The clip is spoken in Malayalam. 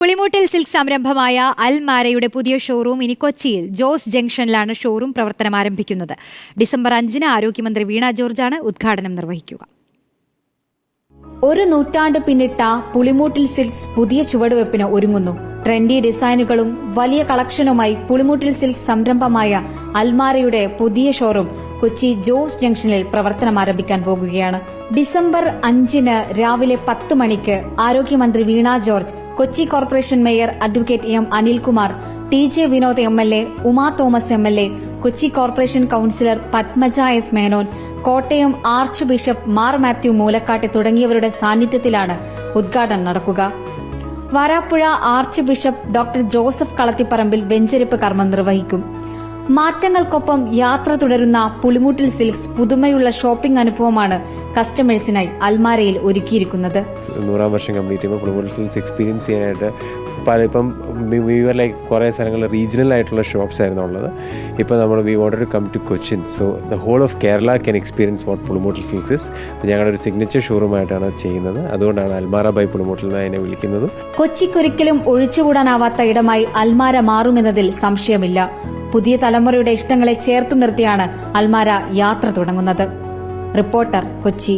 പുളിമൂട്ടിൽ സിൽക്ക് സംരംഭമായ അൽമാരയുടെ പുതിയ ഷോറൂം ഇനി കൊച്ചിയിൽ ജോസ് ജംഗ്ഷനിലാണ് ഷോറൂം പ്രവർത്തനം ആരംഭിക്കുന്നത്. ഡിസംബർ 5-ന് ആരോഗ്യമന്ത്രി വീണ ജോർജാണ് ഉദ്ഘാടനം നിർവഹിക്കുക. ഒരു നൂറ്റാണ്ട് പിന്നിട്ട പുളിമൂട്ടിൽ സിൽക്സ് പുതിയ ചുവടുവെപ്പിന് ഒരുങ്ങുന്നു. ട്രെൻഡി ഡിസൈനുകളും വലിയ കളക്ഷനുമായി പുളിമൂട്ടിൽ സിൽക്സ് സംരംഭമായ അൽമാരയുടെ പുതിയ ഷോറൂം കൊച്ചി ജോസ് ജംഗ്ഷനിൽ പ്രവർത്തനം ആരംഭിക്കാൻ പോകുകയാണ്. ഡിസംബർ 5-ന് രാവിലെ 10 മണിക്ക് ആരോഗ്യമന്ത്രി Veena George, Kochi corporation mayor advocate M Anilkumar, TJ Vinod MLA, Uma Thomas MLA, Kochi corporation councillor Padmaja S Menon, Kottayam archbishop Mar Mathew മൂലക്കാട്ടെ തുടങ്ങിയവരുടെ സാന്നിധ്യത്തിലാണ് ഉദ്ഘാടനം നടക്കുക. Varappuzha archbishop doctor Joseph Kalathiparambil വെഞ്ചരിപ്പ് കർമ്മം നിർവഹിക്കും. മാറ്റങ്ങൾക്കൊപ്പം യാത്ര തുടരുന്ന പുളിമൂട്ടിൽ സിൽക്സ് പുതുമയുള്ള ഷോപ്പിംഗ് അനുഭവമാണ് കസ്റ്റമേഴ്സിനായി അൽമാരയിൽ ഒരുക്കിയിരിക്കുന്നത്. 100 വർഷം കംപ്ലീറ്റ് ചെയ്യുമ്പോൾ പുളിമൂട്ടിൽ സിൽക്സ് എക്സ്പീരിയൻസ് ചെയ്യാനായിട്ട് ഇപ്പം കുറേ സ്ഥലങ്ങളിൽ റീജിയണൽ ആയിട്ടുള്ള ഷോപ്സ് ആയിരുന്നു ഉള്ളത്. ഇപ്പോൾ നമ്മൾ we wanted to come to Cochin. So the whole of Kerala can experience what Pulimoottil silks is. ഞങ്ങളുടെ ഒരു സിഗ്നേച്ചർ ഷോറൂമായിട്ടാണ് ചെയ്യുന്നത്. അതുകൊണ്ടാണ് അൽമാര ബൈ പുളിമൂട്ടിൽ എന്ന് അതിനെ വിളിക്കുന്നത്. കൊച്ചിക്കൊരിക്കലും ഒഴിച്ചുകൂടാനാവാത്ത ഇടമായി അൽമാര മാറുമെന്നതിൽ സംശയമില്ല. പുതിയ തലമുറയുടെ ഇഷ്ടങ്ങളെ ചേർത്തു നിർത്തിയാണ് അൽമാര യാത്ര തുടങ്ങുന്നത്. റിപ്പോർട്ടർ, കൊച്ചി.